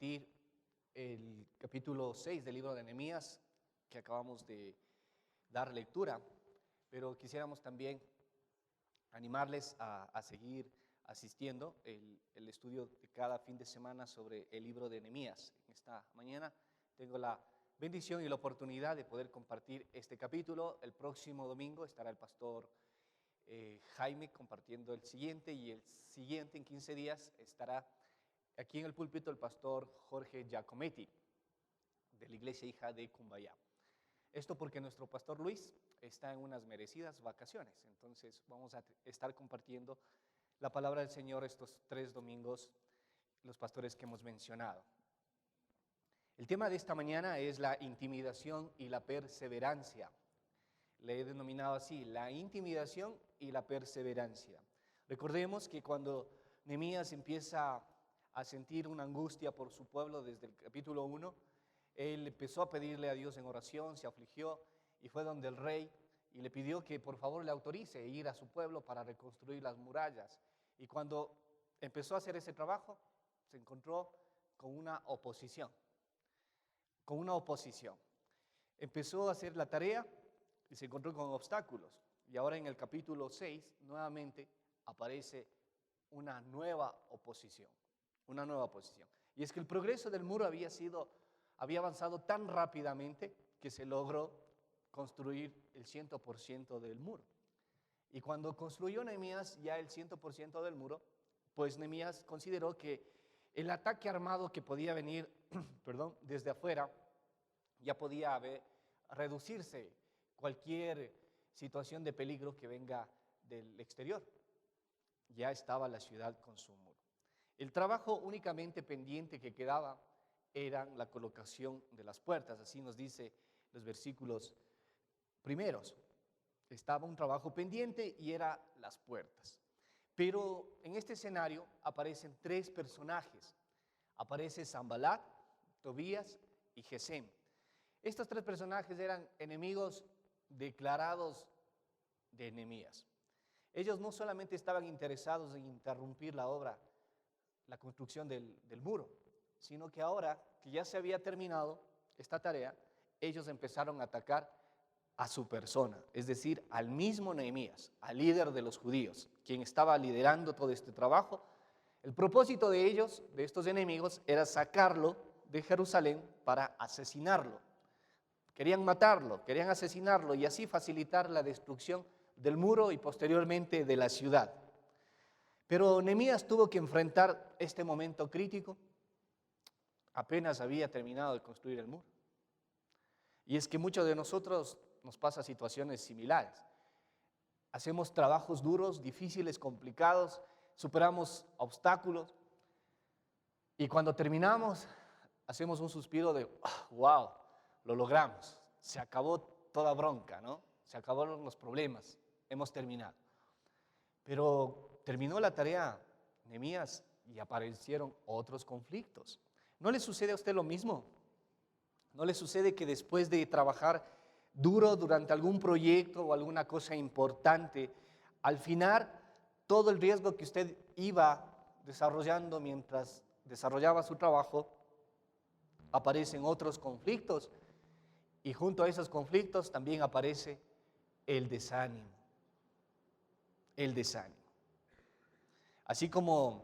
compartir el capítulo 6 del libro de Nehemías que acabamos de dar lectura, pero quisiéramos también animarles a seguir asistiendo el estudio de cada fin de semana sobre el libro de Nehemías. Esta mañana tengo la bendición y la oportunidad de poder compartir este capítulo. El próximo domingo estará el pastor Jaime compartiendo el siguiente, y el siguiente en 15 días estará aquí en el púlpito el pastor Jorge Giacometti de la iglesia hija de Cumbayá. Esto porque nuestro pastor Luis está en unas merecidas vacaciones, entonces vamos a estar compartiendo la palabra del Señor estos 3 domingos, los pastores que hemos mencionado. El tema de esta mañana es la intimidación y la perseverancia. Le he denominado así, la intimidación y la perseverancia. Recordemos que cuando Nehemías empieza a sentir una angustia por su pueblo desde el capítulo 1, él empezó a pedirle a Dios en oración, se afligió y fue donde el rey y le pidió que por favor le autorice a ir a su pueblo para reconstruir las murallas. Y cuando empezó a hacer ese trabajo, se encontró con una oposición. Empezó a hacer la tarea y se encontró con obstáculos. Y ahora en el capítulo 6 nuevamente aparece una nueva oposición. Y es que el progreso del muro había avanzado tan rápidamente que se logró construir el 100% del muro. Y cuando construyó Nehemías ya el 100% del muro, pues Nehemías consideró que el ataque armado que podía venir desde afuera ya podía reducirse cualquier situación de peligro que venga del exterior. Ya estaba la ciudad con su muro. El trabajo únicamente pendiente que quedaba era la colocación de las puertas, así nos dice los versículos primeros. Estaba un trabajo pendiente y era las puertas. Pero en este escenario aparecen 3 personajes. Aparece Sanbalat, Tobías y Gesem. Estos 3 personajes eran enemigos declarados de Nehemías. Ellos no solamente estaban interesados en interrumpir la obra, la construcción del muro, sino que ahora que ya se había terminado esta tarea, ellos empezaron a atacar a su persona, es decir, al mismo Nehemías, al líder de los judíos, quien estaba liderando todo este trabajo. El propósito de ellos, de estos enemigos, era sacarlo de Jerusalén para asesinarlo. Querían matarlo, querían asesinarlo y así facilitar la destrucción del muro y posteriormente de la ciudad. Pero Nehemías tuvo que enfrentar este momento crítico. Apenas había terminado de construir el muro. Y es que muchos de nosotros nos pasa situaciones similares. Hacemos trabajos duros, difíciles, complicados, superamos obstáculos y cuando terminamos hacemos un suspiro de wow, lo logramos, se acabó toda bronca, ¿no? Se acabaron los problemas, hemos terminado. Pero terminó la tarea Nehemías y aparecieron otros conflictos. ¿No le sucede a usted lo mismo? ¿No le sucede que después de trabajar duro durante algún proyecto o alguna cosa importante, al final todo el riesgo que usted iba desarrollando mientras desarrollaba su trabajo, aparecen otros conflictos y junto a esos conflictos también aparece el desánimo? Así como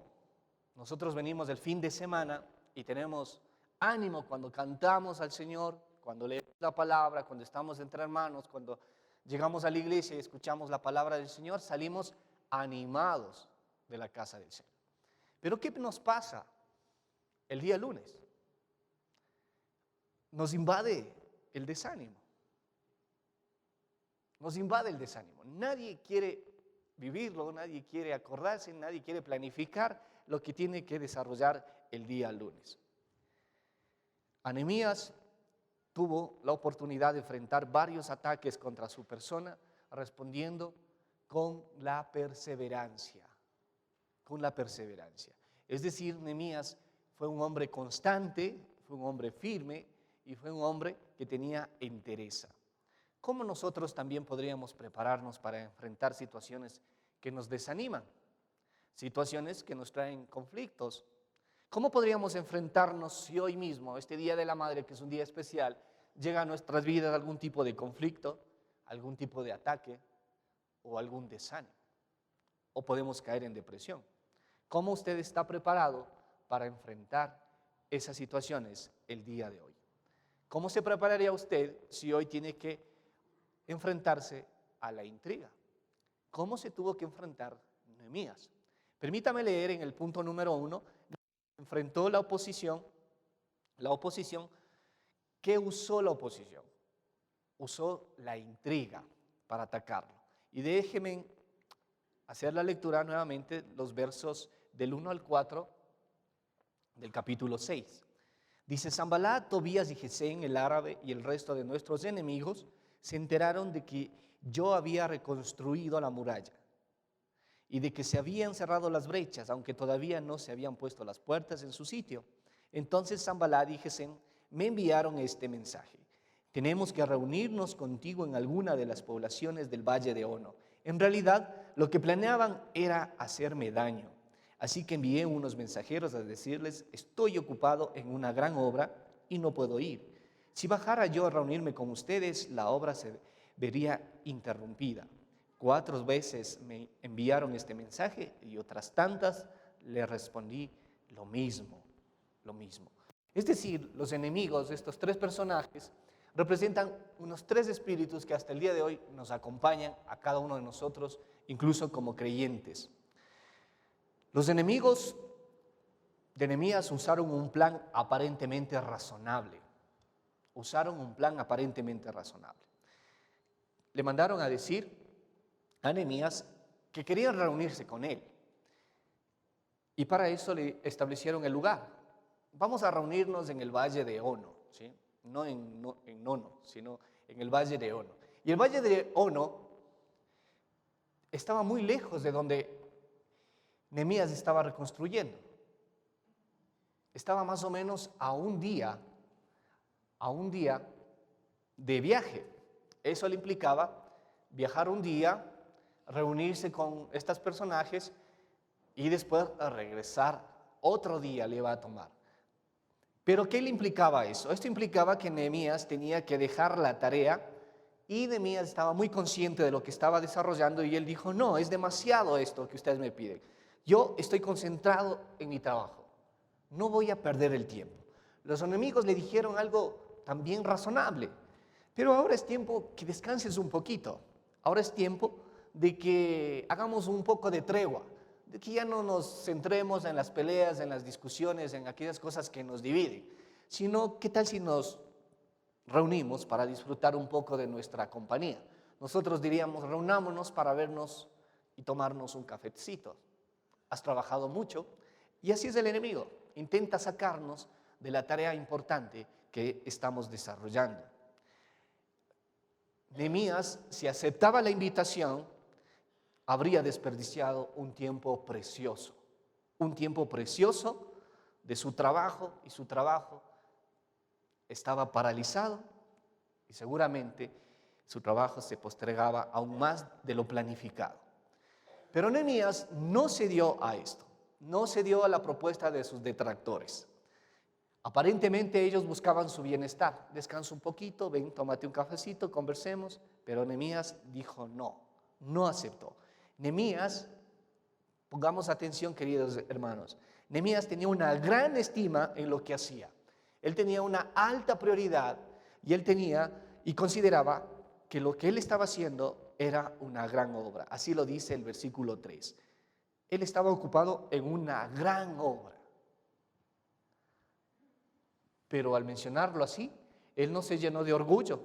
nosotros venimos del fin de semana y tenemos ánimo cuando cantamos al Señor, cuando leemos la palabra, cuando estamos entre hermanos, cuando llegamos a la iglesia y escuchamos la palabra del Señor, salimos animados de la casa del Señor. Pero ¿qué nos pasa el día lunes? Nos invade el desánimo. Nadie quiere vivirlo, nadie quiere acordarse, nadie quiere planificar lo que tiene que desarrollar el día lunes. Nehemías tuvo la oportunidad de enfrentar varios ataques contra su persona, respondiendo con la perseverancia. Es decir, Nehemías fue un hombre constante, fue un hombre firme y fue un hombre que tenía entereza. ¿Cómo nosotros también podríamos prepararnos para enfrentar situaciones que nos desaniman? Situaciones que nos traen conflictos. ¿Cómo podríamos enfrentarnos si hoy mismo, este Día de la Madre, que es un día especial, llega a nuestras vidas algún tipo de conflicto, algún tipo de ataque o algún desánimo? O podemos caer en depresión. ¿Cómo usted está preparado para enfrentar esas situaciones el día de hoy? ¿Cómo se prepararía usted si hoy tiene que enfrentarse a la intriga? ¿Cómo se tuvo que enfrentar Nehemías? Permítame leer en el punto número 1, enfrentó la oposición. ¿Qué usó la oposición? Usó la intriga para atacarlo. Y déjeme hacer la lectura nuevamente, los versos del 1 al 4 del capítulo 6. Dice: Sanballat, Tobías y Gesén, el árabe, y el resto de nuestros enemigos se enteraron de que yo había reconstruido la muralla y de que se habían cerrado las brechas, aunque todavía no se habían puesto las puertas en su sitio. Entonces Sanballat y Gesén me enviaron este mensaje: tenemos que reunirnos contigo en alguna de las poblaciones del valle de Ono. En realidad, lo que planeaban era hacerme daño. Así que envié unos mensajeros a decirles: estoy ocupado en una gran obra y no puedo ir. Si bajara yo a reunirme con ustedes, la obra se vería interrumpida. 4 veces me enviaron este mensaje y otras tantas le respondí lo mismo. Es decir, los enemigos de estos 3 personajes representan unos 3 espíritus que hasta el día de hoy nos acompañan a cada uno de nosotros, incluso como creyentes. Los enemigos de Nehemías usaron un plan aparentemente razonable. Le mandaron a decir a Nehemías que querían reunirse con él. Y para eso le establecieron el lugar. Vamos a reunirnos en el valle de Ono, ¿sí? No en Nono, sino en el valle de Ono. Y el valle de Ono estaba muy lejos de donde Nehemías estaba reconstruyendo. Estaba más o menos a un día de viaje. Eso le implicaba viajar un día, reunirse con estos personajes y después regresar. Otro día le iba a tomar. ¿Pero qué le implicaba eso? Esto implicaba que Nehemías tenía que dejar la tarea, y Nehemías estaba muy consciente de lo que estaba desarrollando y él dijo: no, es demasiado esto que ustedes me piden. Yo estoy concentrado en mi trabajo. No voy a perder el tiempo. Los enemigos le dijeron algo también razonable. Pero ahora es tiempo que descanses un poquito. Ahora es tiempo de que hagamos un poco de tregua, de que ya no nos centremos en las peleas, en las discusiones, en aquellas cosas que nos dividen, sino ¿qué tal si nos reunimos para disfrutar un poco de nuestra compañía? Nosotros diríamos: reunámonos para vernos y tomarnos un cafecito. Has trabajado mucho, y así es el enemigo. Intenta sacarnos de la tarea importante que estamos desarrollando. Nehemías, si aceptaba la invitación, habría desperdiciado un tiempo precioso de su trabajo, y su trabajo estaba paralizado, y seguramente su trabajo se postergaba aún más de lo planificado. Pero Nehemías no cedió a esto, no cedió a la propuesta de sus detractores. Aparentemente ellos buscaban su bienestar. Descansa un poquito, ven, tómate un cafecito, conversemos. Pero Nehemías dijo no aceptó. Nehemías, pongamos atención, queridos hermanos, Nehemías tenía una gran estima en lo que hacía. Él tenía una alta prioridad y él consideraba que lo que él estaba haciendo era una gran obra. Así lo dice el versículo 3. Él estaba ocupado en una gran obra. Pero al mencionarlo así, él no se llenó de orgullo,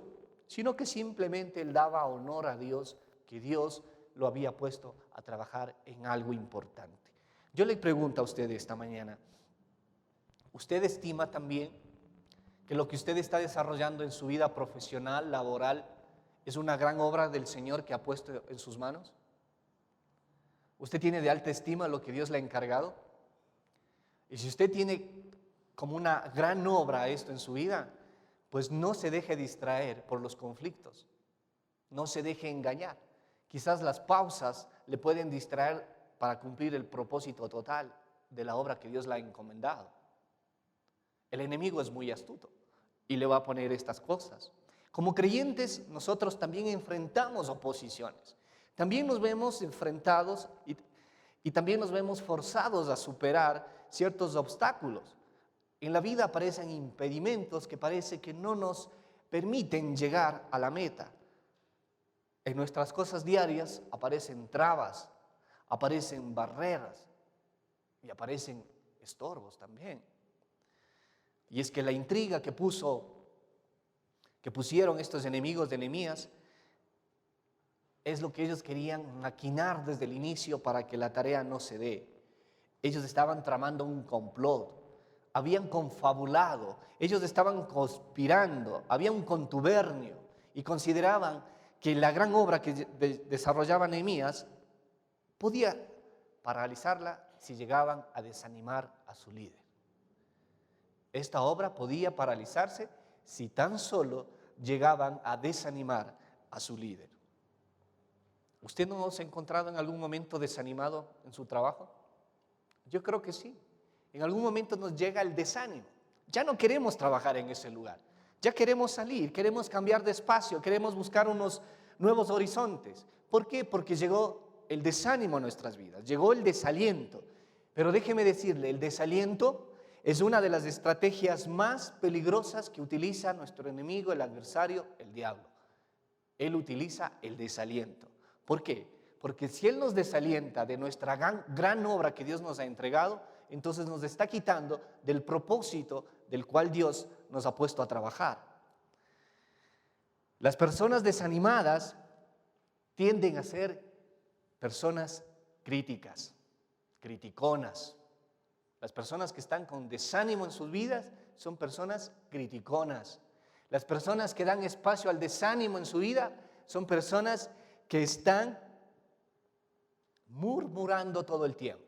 sino que simplemente él daba honor a Dios, que Dios lo había puesto a trabajar en algo importante. Yo le pregunto a usted esta mañana: ¿usted estima también que lo que usted está desarrollando en su vida profesional, laboral, es una gran obra del Señor que ha puesto en sus manos? ¿Usted tiene de alta estima lo que Dios le ha encargado? Y si usted tiene como una gran obra esto en su vida, pues no se deje distraer por los conflictos, no se deje engañar. Quizás las pausas le pueden distraer para cumplir el propósito total de la obra que Dios le ha encomendado. El enemigo es muy astuto y le va a poner estas cosas. Como creyentes, nosotros también enfrentamos oposiciones. También nos vemos enfrentados y también nos vemos forzados a superar ciertos obstáculos. En la vida aparecen impedimentos que parece que no nos permiten llegar a la meta. En nuestras cosas diarias aparecen trabas, aparecen barreras y aparecen estorbos también. Y es que la intriga que pusieron estos enemigos de Nehemías es lo que ellos querían maquinar desde el inicio para que la tarea no se dé. Ellos estaban tramando un complot, habían confabulado, ellos estaban conspirando, había un contubernio y consideraban que la gran obra que desarrollaba Nehemías podía paralizarla si llegaban a desanimar a su líder. Esta obra podía paralizarse si tan solo llegaban a desanimar a su líder. ¿Usted no se ha encontrado en algún momento desanimado en su trabajo? Yo creo que sí. En algún momento nos llega el desánimo. Ya no queremos trabajar en ese lugar. Ya queremos salir, queremos cambiar de espacio, queremos buscar unos nuevos horizontes. ¿Por qué? Porque llegó el desánimo a nuestras vidas, llegó el desaliento. Pero déjeme decirle, el desaliento es una de las estrategias más peligrosas que utiliza nuestro enemigo, el adversario, el diablo. Él utiliza el desaliento. ¿Por qué? Porque si Él nos desalienta de nuestra gran obra que Dios nos ha entregado, entonces nos está quitando del propósito del cual Dios nos ha puesto a trabajar. Las personas desanimadas tienden a ser personas críticas, criticonas. Las personas que están con desánimo en sus vidas son personas criticonas. Las personas que dan espacio al desánimo en su vida son personas que están murmurando todo el tiempo.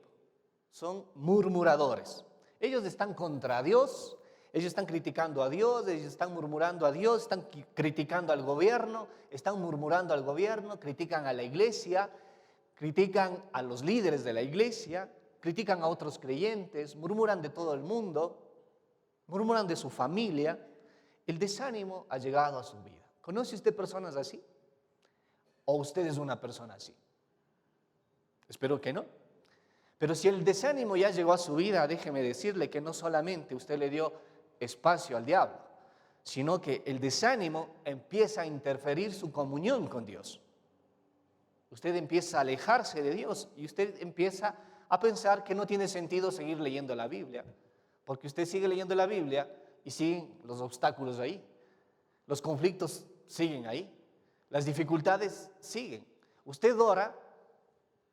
Son murmuradores. Ellos están contra Dios, ellos están criticando a Dios, ellos están murmurando a Dios, están criticando al gobierno, están murmurando al gobierno, critican a la iglesia, critican a los líderes de la iglesia, critican a otros creyentes, murmuran de todo el mundo, murmuran de su familia. El desánimo ha llegado a su vida. ¿Conoce usted personas así? ¿O usted es una persona así? Espero que no. Pero si el desánimo ya llegó a su vida, déjeme decirle que no solamente usted le dio espacio al diablo, sino que el desánimo empieza a interferir su comunión con Dios. Usted empieza a alejarse de Dios y usted empieza a pensar que no tiene sentido seguir leyendo la Biblia, porque usted sigue leyendo la Biblia y siguen los obstáculos ahí, los conflictos siguen ahí, las dificultades siguen. Usted ora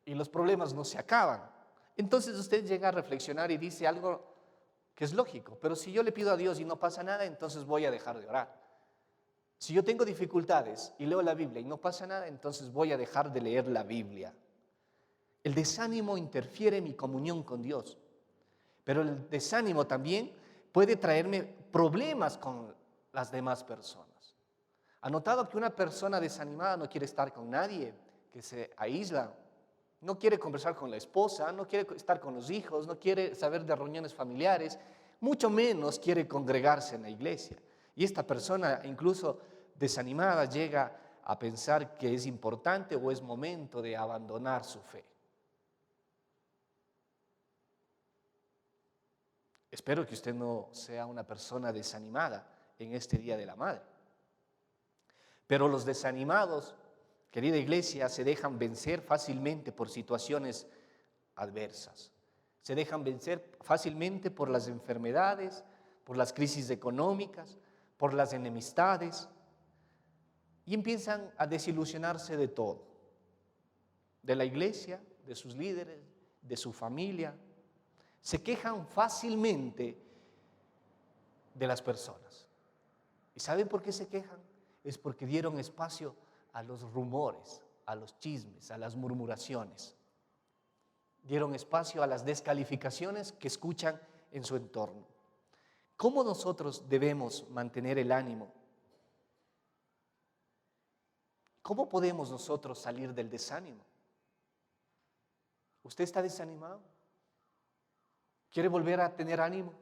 y los problemas no se acaban. Entonces usted llega a reflexionar y dice algo que es lógico, pero si yo le pido a Dios y no pasa nada, entonces voy a dejar de orar. Si yo tengo dificultades y leo la Biblia y no pasa nada, entonces voy a dejar de leer la Biblia. El desánimo interfiere en mi comunión con Dios, pero el desánimo también puede traerme problemas con las demás personas. ¿Ha notado que una persona desanimada no quiere estar con nadie, que se aísla? No quiere conversar con la esposa, no quiere estar con los hijos, no quiere saber de reuniones familiares, mucho menos quiere congregarse en la iglesia. Y esta persona, incluso desanimada, llega a pensar que es importante o es momento de abandonar su fe. Espero que usted no sea una persona desanimada en este Día de la Madre. Pero los desanimados, querida iglesia, se dejan vencer fácilmente por situaciones adversas. Se dejan vencer fácilmente por las enfermedades, por las crisis económicas, por las enemistades, y empiezan a desilusionarse de todo, de la iglesia, de sus líderes, de su familia. Se quejan fácilmente de las personas. ¿Y saben por qué se quejan? Es porque dieron espacio a los rumores, a los chismes, a las murmuraciones. Dieron espacio a las descalificaciones que escuchan en su entorno. ¿Cómo nosotros debemos mantener el ánimo? ¿Cómo podemos nosotros salir del desánimo? ¿Usted está desanimado? ¿Quiere volver a tener ánimo?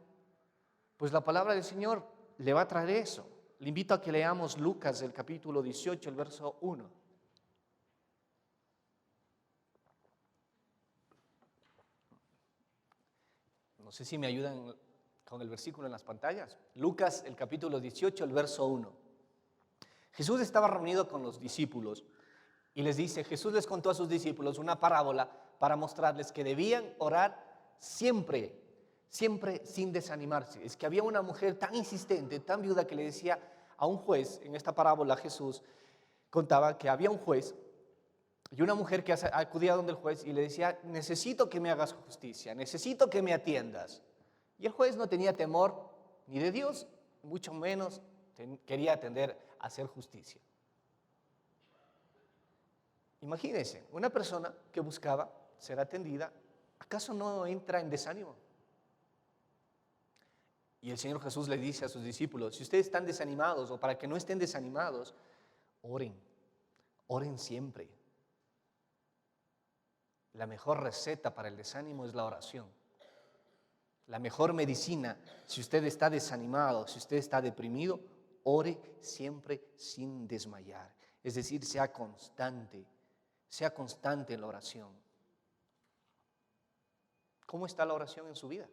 Pues la palabra del Señor le va a traer eso. Le invito a que leamos Lucas, el capítulo 18, el verso 1. No sé si me ayudan con el versículo en las pantallas. Lucas, el capítulo 18, el verso 1. Jesús estaba reunido con los discípulos y les dice, Jesús les contó a sus discípulos una parábola para mostrarles que debían orar siempre, siempre sin desanimarse. Es que había una mujer tan insistente, tan viuda, que le decía a un juez, en esta parábola Jesús contaba que había un juez y una mujer que acudía donde el juez y le decía, necesito que me hagas justicia, necesito que me atiendas. Y el juez no tenía temor ni de Dios, mucho menos quería atender a hacer justicia. Imagínense, una persona que buscaba ser atendida, ¿acaso no entra en desánimo? Y el Señor Jesús le dice a sus discípulos, si ustedes están desanimados o para que no estén desanimados, oren, oren siempre. La mejor receta para el desánimo es la oración. La mejor medicina, si usted está desanimado, si usted está deprimido, ore siempre sin desmayar. Es decir, sea constante en la oración. ¿Cómo está la oración en su vida?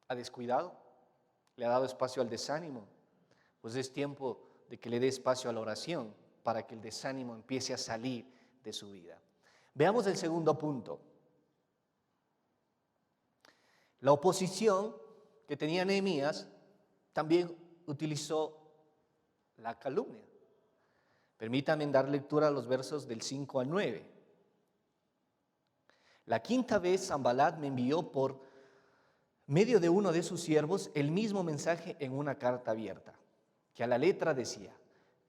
¿Ha descuidado? ¿Le ha dado espacio al desánimo? Pues es tiempo de que le dé espacio a la oración para que el desánimo empiece a salir de su vida. Veamos el segundo punto. La oposición que tenía Nehemías también utilizó la calumnia. Permítanme dar lectura a los versos del 5 al 9. La quinta vez Sanbalat me envió por medio de uno de sus siervos el mismo mensaje en una carta abierta, que a la letra decía,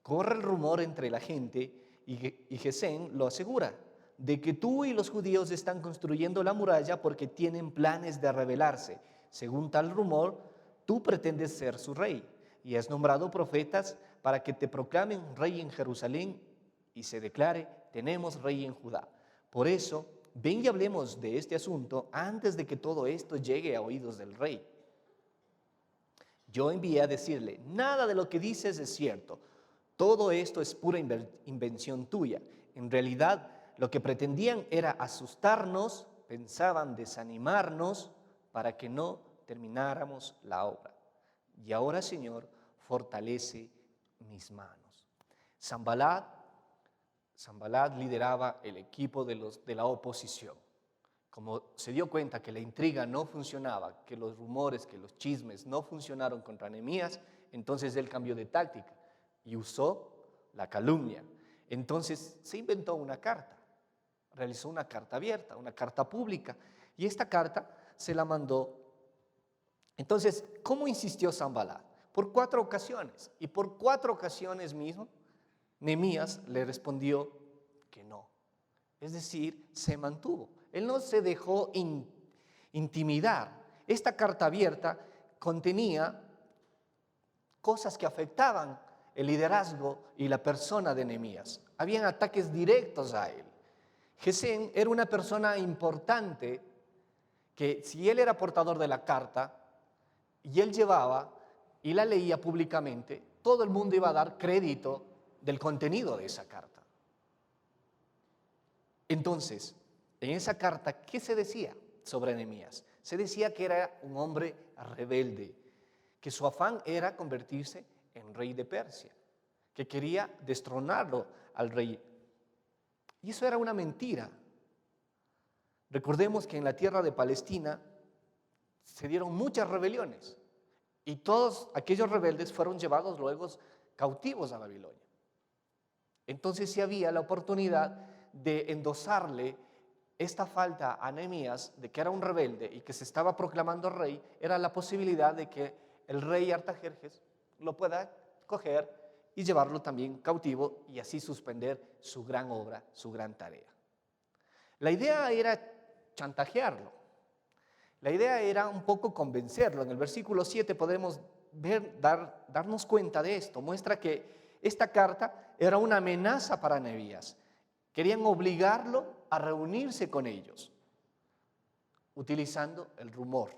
corre el rumor entre la gente y Gesén lo asegura, de que tú y los judíos están construyendo la muralla porque tienen planes de rebelarse. Según tal rumor, tú pretendes ser su rey y has nombrado profetas para que te proclamen rey en Jerusalén y se declare, tenemos rey en Judá. Por eso, ven y hablemos de este asunto antes de que todo esto llegue a oídos del rey. Yo envié a decirle, nada de lo que dices es cierto. Todo esto es pura invención tuya. En realidad, lo que pretendían era asustarnos, pensaban desanimarnos para que no termináramos la obra. Y ahora, Señor, fortalece mis manos. Sanbalat lideraba el equipo de la oposición. Como se dio cuenta que la intriga no funcionaba, que los rumores, que los chismes no funcionaron contra Nehemías, entonces él cambió de táctica y usó la calumnia. Entonces se inventó una carta, realizó una carta abierta, una carta pública, y esta carta se la mandó. Entonces, ¿cómo insistió Sanbalat? Por 4 ocasiones, y por 4 ocasiones mismo, Nehemías le respondió que no. Es decir, se mantuvo. Él no se dejó intimidar. Esta carta abierta contenía cosas que afectaban el liderazgo y la persona de Nehemías. Habían ataques directos a él. Gesén era una persona importante que si él era portador de la carta y él llevaba y la leía públicamente, todo el mundo iba a dar crédito del contenido de esa carta. Entonces, en esa carta, ¿qué se decía sobre Nehemías? Se decía que era un hombre rebelde, que su afán era convertirse en rey de Persia, que quería destronarlo al rey. Y eso era una mentira. Recordemos que en la tierra de Palestina se dieron muchas rebeliones y todos aquellos rebeldes fueron llevados luego cautivos a Babilonia. Entonces, si había la oportunidad de endosarle esta falta a Nehemías de que era un rebelde y que se estaba proclamando rey, era la posibilidad de que el rey Artajerjes lo pueda coger y llevarlo también cautivo y así suspender su gran obra, su gran tarea. La idea era chantajearlo. La idea era un poco convencerlo. En el versículo 7 podemos darnos cuenta de esto. Muestra que esta carta era una amenaza para Nehemías. Querían obligarlo a reunirse con ellos, utilizando el rumor,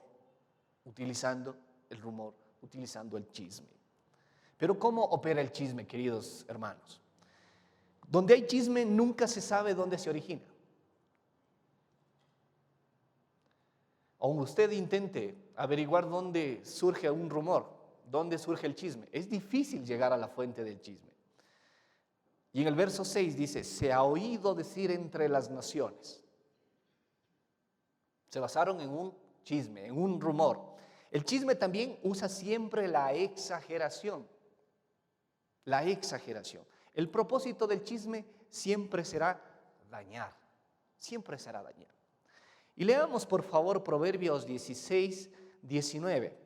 utilizando el rumor, utilizando el chisme. Pero ¿cómo opera el chisme, queridos hermanos? Donde hay chisme nunca se sabe dónde se origina. Aunque usted intente averiguar dónde surge un rumor, dónde surge el chisme, es difícil llegar a la fuente del chisme. Y en el verso 6 dice, se ha oído decir entre las naciones. Se basaron en un chisme, en un rumor. El chisme también usa siempre la exageración. La exageración. El propósito del chisme siempre será dañar. Siempre será dañar. Y leamos por favor Proverbios 16, 19.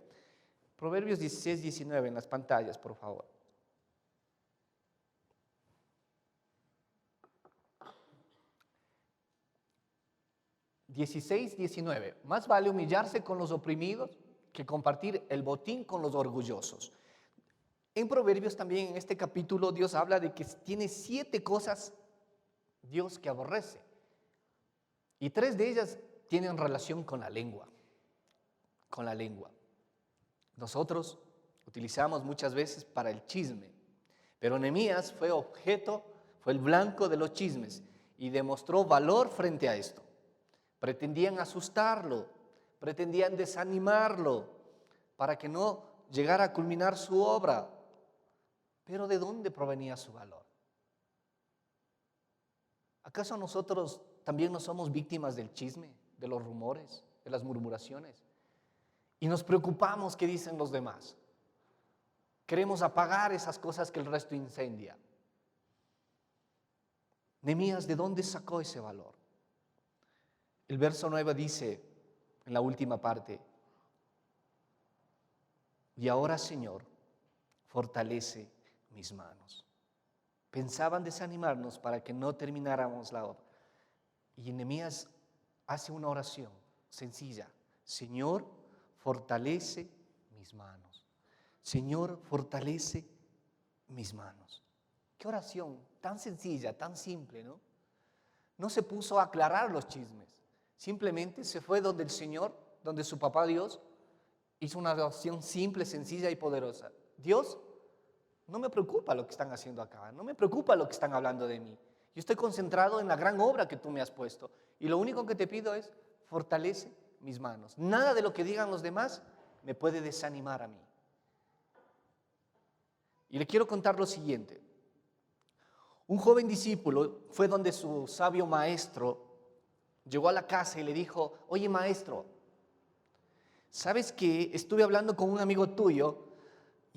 Proverbios 16, 19 en las pantallas, por favor. (16, 19) Más vale humillarse con los oprimidos que compartir el botín con los orgullosos. En Proverbios también, en este capítulo, Dios habla de que tiene 7 cosas Dios que aborrece. Y 3 de ellas tienen relación con la lengua. Con la lengua. Nosotros utilizamos muchas veces para el chisme. Pero Nehemías fue el blanco de los chismes y demostró valor frente a esto. Pretendían asustarlo, pretendían desanimarlo para que no llegara a culminar su obra. Pero ¿de dónde provenía su valor? ¿Acaso nosotros también no somos víctimas del chisme, de los rumores, de las murmuraciones? Y nos preocupamos qué dicen los demás. Queremos apagar esas cosas que el resto incendia. Nehemías, ¿de dónde sacó ese valor? El verso 9 dice, en la última parte, y ahora, Señor, fortalece mis manos. Pensaban desanimarnos para que no termináramos la obra. Y Nehemías hace una oración sencilla. Señor, fortalece mis manos. Señor, fortalece mis manos. Qué oración tan sencilla, tan simple, ¿no? No se puso a aclarar los chismes. Simplemente se fue donde el Señor, donde su papá Dios, hizo una oración simple, sencilla y poderosa. Dios, no me preocupa lo que están haciendo acá, no me preocupa lo que están hablando de mí. Yo estoy concentrado en la gran obra que tú me has puesto y lo único que te pido es fortalece mis manos. Nada de lo que digan los demás me puede desanimar a mí. Y le quiero contar lo siguiente. Un joven discípulo fue donde su sabio maestro. Llegó a la casa y le dijo, oye maestro, ¿sabes qué? Estuve hablando con un amigo tuyo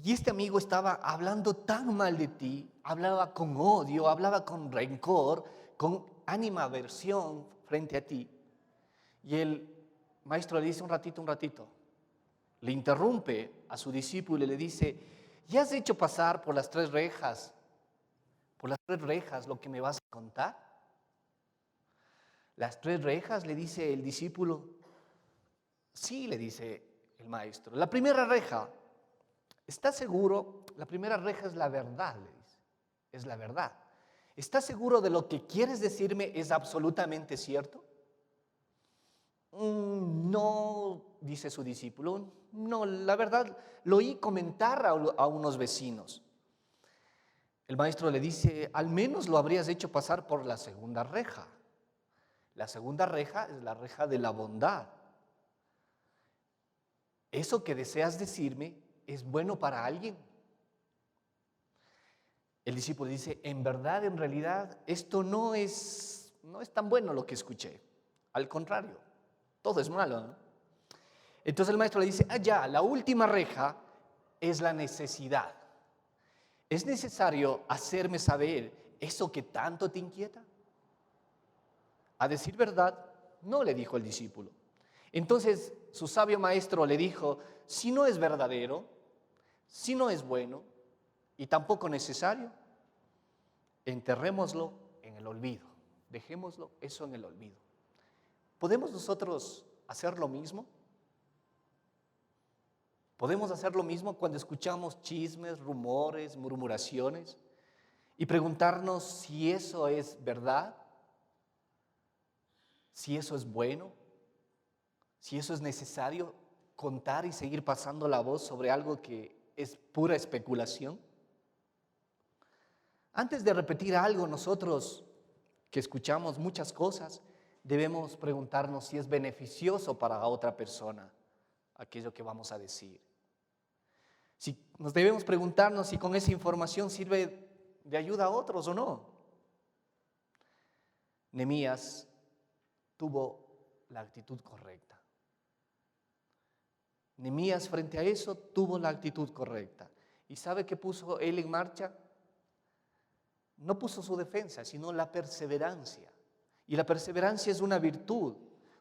y este amigo estaba hablando tan mal de ti, hablaba con odio, hablaba con rencor, con animadversión frente a ti. Y el maestro le dice un ratito, le interrumpe a su discípulo y le dice, ¿ya has hecho pasar por las 3 rejas lo que me vas a contar? Las 3 rejas, le dice el discípulo. Sí, le dice el maestro. La primera reja, ¿estás seguro? La primera reja es la verdad, le dice. Es la verdad. ¿Estás seguro de lo que quieres decirme es absolutamente cierto? No, dice su discípulo. No, la verdad, lo oí comentar a unos vecinos. El maestro le dice, al menos lo habrías hecho pasar por la segunda reja. La segunda reja es la reja de la bondad. ¿Eso que deseas decirme es bueno para alguien? El discípulo dice, en verdad, en realidad, esto no es tan bueno lo que escuché. Al contrario, todo es malo, ¿no? Entonces el maestro le dice, ya, la última reja es la necesidad. ¿Es necesario hacerme saber eso que tanto te inquieta? A decir verdad, no, le dijo el discípulo. Entonces su sabio maestro le dijo, si no es verdadero, si no es bueno y tampoco necesario, enterrémoslo en el olvido. Dejémoslo eso en el olvido. ¿Podemos nosotros hacer lo mismo? ¿Podemos hacer lo mismo cuando escuchamos chismes, rumores, murmuraciones y preguntarnos si eso es verdad? ¿Si eso es bueno? ¿Si eso es necesario contar y seguir pasando la voz sobre algo que es pura especulación? Antes de repetir algo, nosotros que escuchamos muchas cosas, debemos preguntarnos si es beneficioso para otra persona aquello que vamos a decir. Si nos debemos preguntarnos si con esa información sirve de ayuda a otros o no. Nehemías tuvo la actitud correcta. Nehemías frente a eso tuvo la actitud correcta. ¿Y sabe qué puso él en marcha? No puso su defensa, sino la perseverancia. Y la perseverancia es una virtud,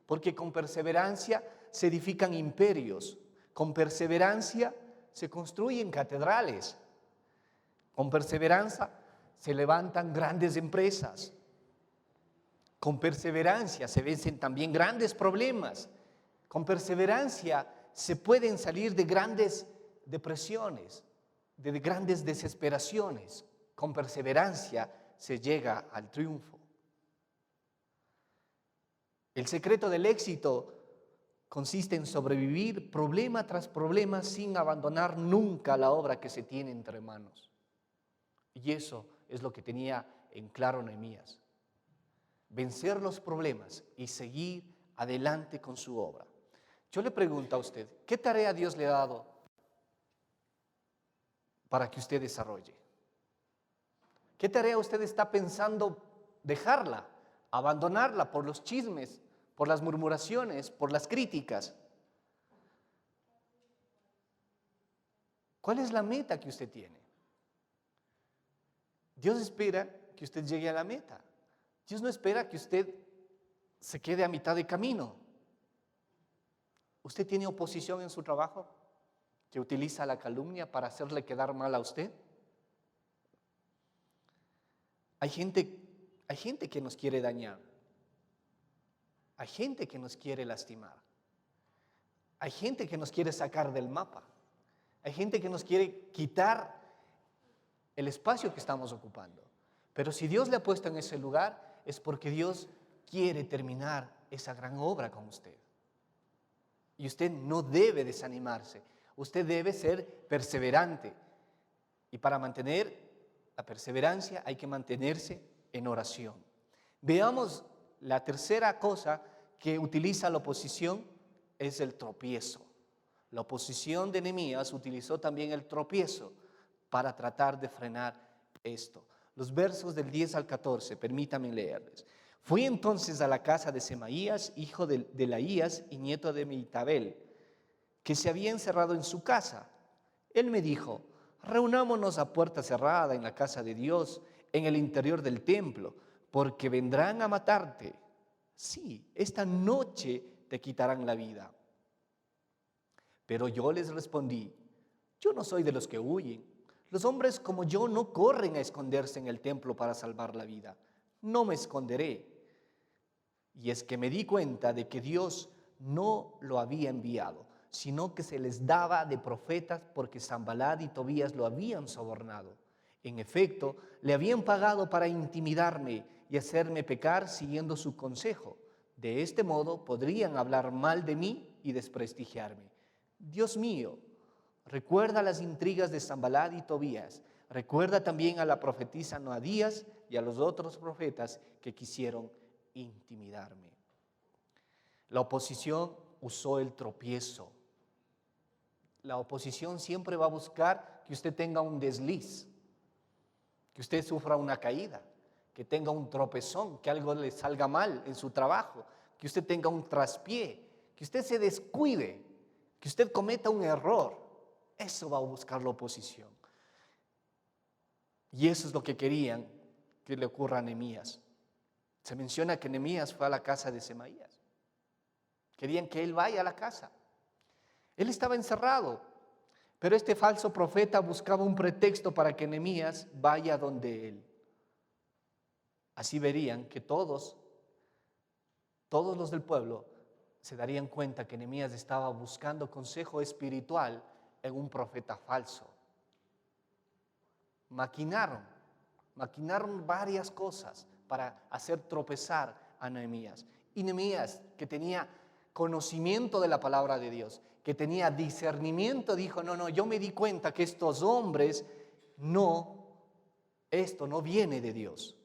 porque con perseverancia se edifican imperios, con perseverancia se construyen catedrales, con perseverancia se levantan grandes empresas, con perseverancia se vencen también grandes problemas, con perseverancia se pueden salir de grandes depresiones, de grandes desesperaciones. Con perseverancia se llega al triunfo. El secreto del éxito consiste en sobrevivir problema tras problema sin abandonar nunca la obra que se tiene entre manos. Y eso es lo que tenía en claro Nehemías. Vencer los problemas y seguir adelante con su obra. Yo le pregunto a usted, ¿qué tarea Dios le ha dado para que usted desarrolle? ¿Qué tarea usted está pensando dejarla, abandonarla por los chismes, por las murmuraciones, por las críticas? ¿Cuál es la meta que usted tiene? Dios espera que usted llegue a la meta. Dios no espera que usted se quede a mitad de camino. ¿Usted tiene oposición en su trabajo que utiliza la calumnia para hacerle quedar mal a usted? Hay gente que nos quiere dañar. Hay gente que nos quiere lastimar. Hay gente que nos quiere sacar del mapa. Hay gente que nos quiere quitar el espacio que estamos ocupando. Pero si Dios le ha puesto en ese lugar, es porque Dios quiere terminar esa gran obra con usted. Y usted no debe desanimarse. Usted debe ser perseverante. Y para mantener la perseverancia hay que mantenerse en oración. Veamos la tercera cosa que utiliza la oposición, es el tropiezo. La oposición de Nehemías utilizó también el tropiezo para tratar de frenar esto. Los versos del 10 al 14, permítanme leerles. Fui entonces a la casa de Semaías, hijo de Delaías y nieto de Meitabel, que se había encerrado en su casa. Él me dijo: reunámonos a puerta cerrada en la casa de Dios, en el interior del templo, porque vendrán a matarte. Sí, esta noche te quitarán la vida. Pero yo les respondí: yo no soy de los que huyen. Los hombres como yo no corren a esconderse en el templo para salvar la vida. No me esconderé. Y es que me di cuenta de que Dios no lo había enviado, sino que se les daba de profetas porque Sanballat y Tobías lo habían sobornado. En efecto, le habían pagado para intimidarme y hacerme pecar siguiendo su consejo. De este modo podrían hablar mal de mí y desprestigiarme. Dios mío, recuerda las intrigas de Sanballat y Tobías. Recuerda también a la profetisa Noadías y a los otros profetas que quisieron intimidarme. La oposición usó el tropiezo. La oposición siempre va a buscar que usted tenga un desliz, que usted sufra una caída, que tenga un tropezón, que algo le salga mal en su trabajo, que usted tenga un traspié, que usted se descuide, que usted cometa un error. Eso va a buscar la oposición. Y eso es lo que querían que le ocurra a Nehemías. Se menciona que Nehemías fue a la casa de Semaías. Querían que él vaya a la casa. Él estaba encerrado, pero este falso profeta buscaba un pretexto para que Nehemías vaya donde él. Así verían que todos los del pueblo se darían cuenta que Nehemías estaba buscando consejo espiritual en un profeta falso. Maquinaron varias cosas para hacer tropezar a Nehemías. Y Nehemías, que tenía conocimiento de la palabra de Dios, que tenía discernimiento, dijo, no, yo me di cuenta que estos hombres esto no viene de Dios.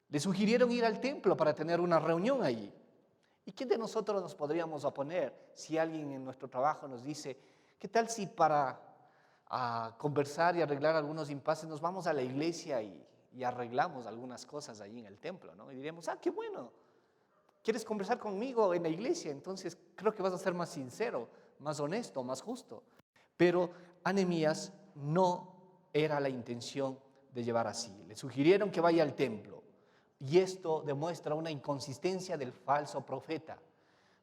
Le sugirieron ir al templo para tener una reunión allí. ¿Y quién de nosotros nos podríamos oponer si alguien en nuestro trabajo nos dice, ¿qué tal si para conversar y arreglar algunos impases nos vamos a la iglesia y arreglamos algunas cosas allí en el templo, ¿no? Y diríamos, qué bueno, ¿quieres conversar conmigo en la iglesia? Entonces creo que vas a ser más sincero, más honesto, más justo. Pero a Nehemías no era la intención de llevar así. Le sugirieron que vaya al templo. Y esto demuestra una inconsistencia del falso profeta.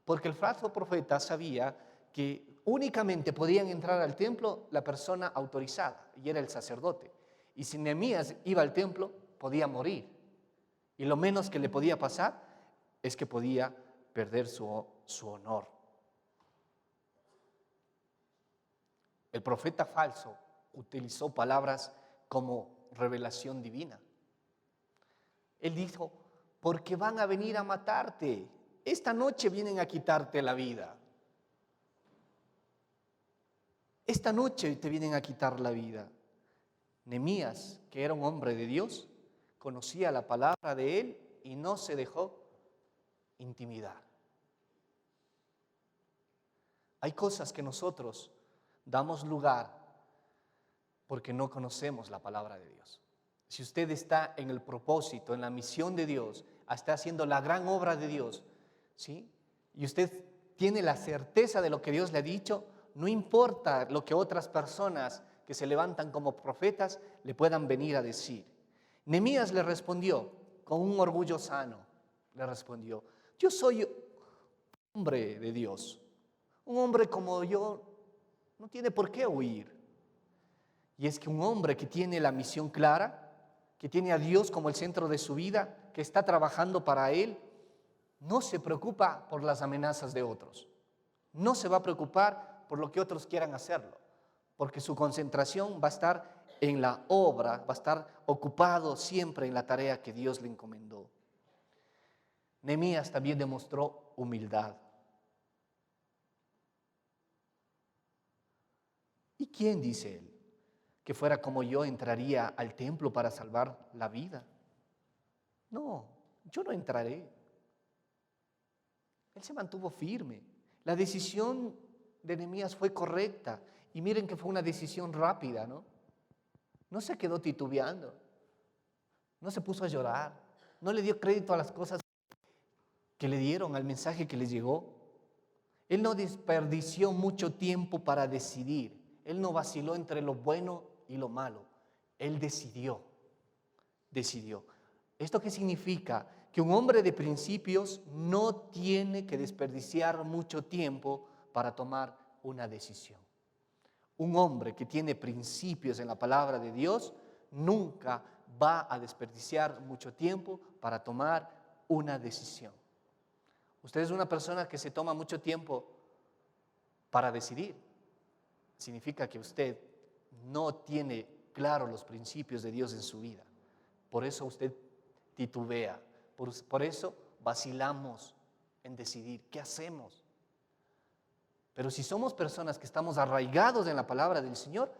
Porque el falso profeta sabía que únicamente podían entrar al templo la persona autorizada, y era el sacerdote. Y si Nehemías iba al templo, podía morir. Y lo menos que le podía pasar es que podía perder su honor. El profeta falso utilizó palabras como revelación divina. Él dijo, porque van a venir a matarte. Esta noche vienen a quitarte la vida. Esta noche te vienen a quitar la vida. Nehemías, que era un hombre de Dios, conocía la palabra de él y no se dejó intimidar. Hay cosas que nosotros damos lugar porque no conocemos la palabra de Dios. Si usted está en el propósito, en la misión de Dios, está haciendo la gran obra de Dios, ¿sí? Y usted tiene la certeza de lo que Dios le ha dicho, no importa lo que otras personas que se levantan como profetas le puedan venir a decir. Nehemías le respondió con un orgullo sano, le respondió, yo soy un hombre de Dios, un hombre como yo no tiene por qué huir. Y es que un hombre que tiene la misión clara, que tiene a Dios como el centro de su vida, que está trabajando para Él, no se preocupa por las amenazas de otros. No se va a preocupar por lo que otros quieran hacerlo, porque su concentración va a estar en la obra, va a estar ocupado siempre en la tarea que Dios le encomendó. Nehemías también demostró humildad. ¿Y quién, dice él, que fuera como yo entraría al templo para salvar la vida? No, yo no entraré. Él se mantuvo firme. La decisión de Nehemías fue correcta. Y miren que fue una decisión rápida, ¿no? No se quedó titubeando. No se puso a llorar. No le dio crédito a las cosas que le dieron, al mensaje que le llegó. Él no desperdició mucho tiempo para decidir. Él no vaciló entre lo bueno y lo malo. Él decidió. ¿Esto qué significa? Que un hombre de principios no tiene que desperdiciar mucho tiempo para tomar una decisión. Un hombre que tiene principios en la palabra de Dios nunca va a desperdiciar mucho tiempo para tomar una decisión. Usted es una persona que se toma mucho tiempo para decidir. Significa que usted no tiene claros los principios de Dios en su vida. Por eso usted titubea. Por eso vacilamos en decidir qué hacemos. Pero si somos personas que estamos arraigados en la palabra del Señor,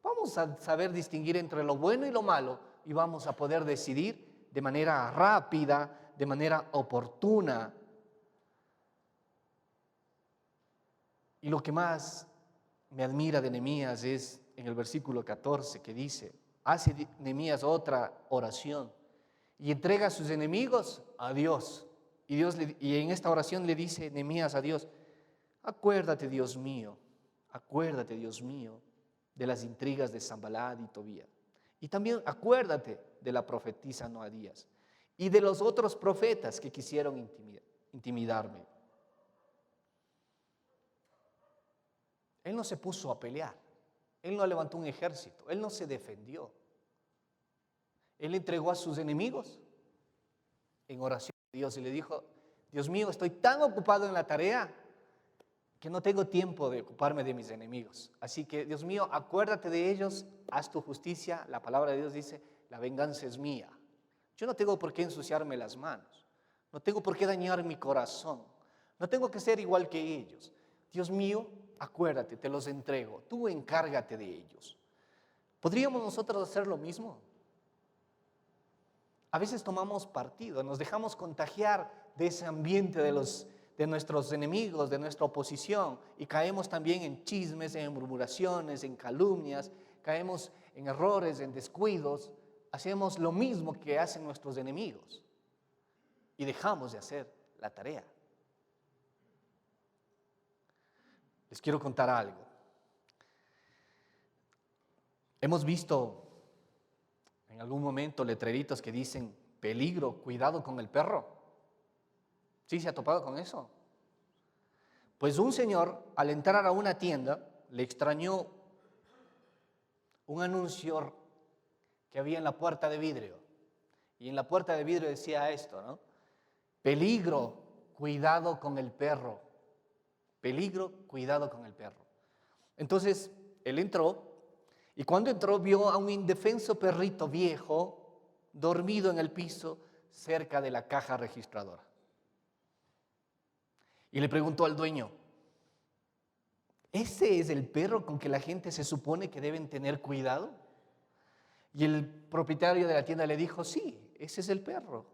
vamos a saber distinguir entre lo bueno y lo malo y vamos a poder decidir de manera rápida, de manera oportuna. Y lo que más me admira de Nehemías es en el versículo 14 que dice, hace Nehemías otra oración y entrega a sus enemigos a Dios. Y en esta oración le dice Nehemías a Dios, acuérdate Dios mío, de las intrigas de Sanbalat y Tobía. Y también acuérdate de la profetisa Noadías y de los otros profetas que quisieron intimidarme. Él no se puso a pelear, él no levantó un ejército, él no se defendió. Él entregó a sus enemigos en oración a Dios y le dijo, Dios mío, estoy tan ocupado en la tarea que no tengo tiempo de ocuparme de mis enemigos. Así que, Dios mío, acuérdate de ellos, haz tu justicia. La palabra de Dios dice, la venganza es mía. Yo no tengo por qué ensuciarme las manos, no tengo por qué dañar mi corazón, no tengo que ser igual que ellos. Dios mío, acuérdate, te los entrego, tú encárgate de ellos. ¿Podríamos nosotros hacer lo mismo? A veces tomamos partido, nos dejamos contagiar de ese ambiente de nuestros enemigos, de nuestra oposición, y caemos también en chismes, en murmuraciones, en calumnias, caemos en errores, en descuidos, hacemos lo mismo que hacen nuestros enemigos y dejamos de hacer la tarea. Les quiero contar algo. Hemos visto en algún momento letreritos que dicen: peligro, cuidado con el perro. ¿Sí se ha topado con eso? Pues un señor, al entrar a una tienda, le extrañó un anuncio que había en la puerta de vidrio. Y en la puerta de vidrio decía esto, ¿no? Peligro, cuidado con el perro. Peligro, cuidado con el perro. Entonces, él entró, y cuando entró vio a un indefenso perrito viejo dormido en el piso cerca de la caja registradora. Y le preguntó al dueño: ¿ese es el perro con que la gente se supone que deben tener cuidado? Y el propietario de la tienda le dijo: sí, ese es el perro.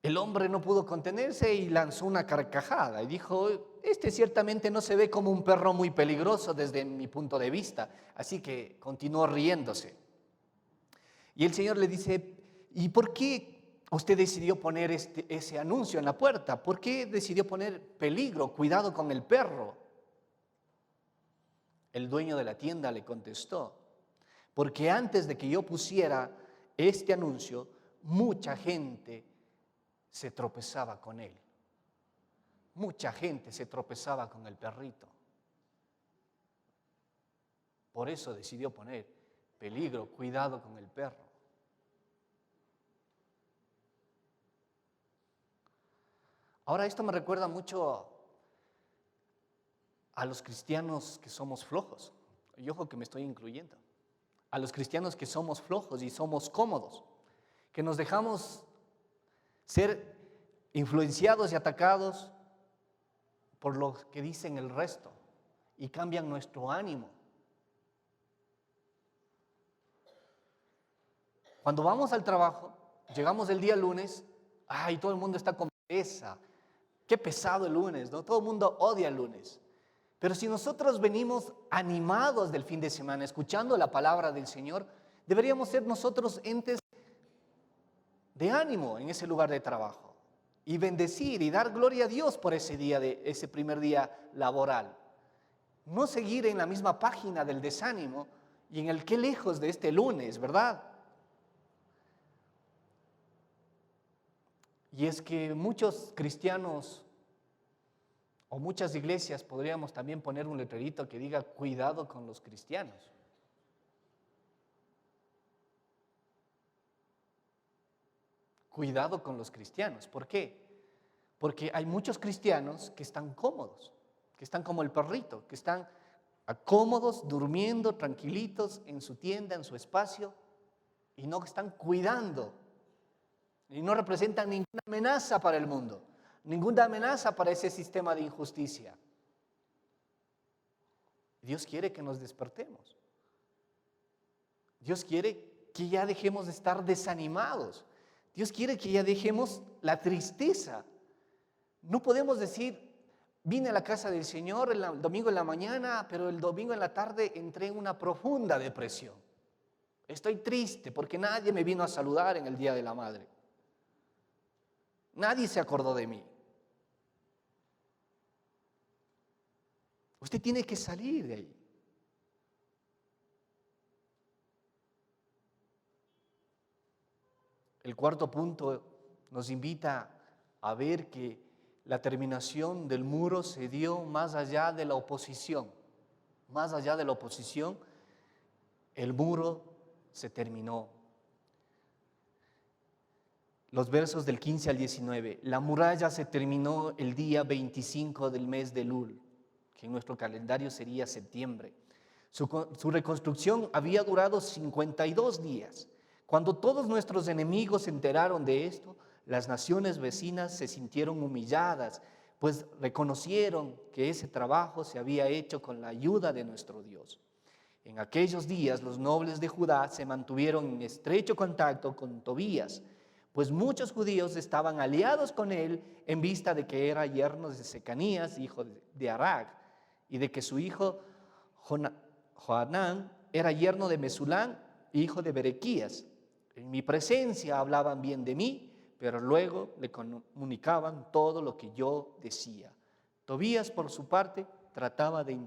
El hombre no pudo contenerse y lanzó una carcajada y dijo: este ciertamente no se ve como un perro muy peligroso desde mi punto de vista. Así que continuó riéndose. Y el Señor le dice: ¿y por qué usted decidió poner ese anuncio en la puerta? ¿Por qué decidió poner peligro, cuidado con el perro? El dueño de la tienda le contestó: porque antes de que yo pusiera este anuncio, mucha gente se tropezaba con él. Mucha gente se tropezaba con el perrito. Por eso decidió poner peligro, cuidado con el perro. Ahora esto me recuerda mucho a los cristianos que somos flojos. Y ojo que me estoy incluyendo. A los cristianos que somos flojos y somos cómodos, que nos dejamos ser influenciados y atacados por lo que dicen el resto y cambian nuestro ánimo. Cuando vamos al trabajo, llegamos el día lunes, todo el mundo está con pereza, qué pesado el lunes, ¿no? Todo el mundo odia el lunes. Pero si nosotros venimos animados del fin de semana, escuchando la palabra del Señor, deberíamos ser nosotros entes de ánimo en ese lugar de trabajo y bendecir y dar gloria a Dios por ese día, ese primer día laboral. No seguir en la misma página del desánimo y en el qué lejos de este lunes, ¿verdad? Y es que muchos cristianos o muchas iglesias podríamos también poner un letrerito que diga: cuidado con los cristianos. Cuidado con los cristianos. ¿Por qué? Porque hay muchos cristianos que están cómodos, que están como el perrito, que están cómodos, durmiendo, tranquilitos en su tienda, en su espacio, y no están cuidando, y no representan ninguna amenaza para el mundo, ninguna amenaza para ese sistema de injusticia. Dios quiere que nos despertemos. Dios quiere que ya dejemos de estar desanimados. Dios quiere que ya dejemos la tristeza. No podemos decir: vine a la casa del Señor el domingo en la mañana, pero el domingo en la tarde entré en una profunda depresión. Estoy triste porque nadie me vino a saludar en el Día de la Madre. Nadie se acordó de mí. Usted tiene que salir de ahí. El cuarto punto nos invita a ver que la terminación del muro se dio más allá de la oposición. Más allá de la oposición, el muro se terminó. Los versos del 15 al 19. La muralla se terminó el día 25 del mes de Elul, que en nuestro calendario sería septiembre. Su reconstrucción había durado 52 días. Cuando todos nuestros enemigos se enteraron de esto, las naciones vecinas se sintieron humilladas pues reconocieron que ese trabajo se había hecho con la ayuda de nuestro Dios. En aquellos días los nobles de Judá se mantuvieron en estrecho contacto con Tobías, pues muchos judíos estaban aliados con él en vista de que era yerno de Secanías, hijo de Arag, y de que su hijo Johanán era yerno de Mesulán, hijo de Berequías. En mi presencia hablaban bien de mí, pero luego le comunicaban todo lo que yo decía. Tobías, por su parte, trataba de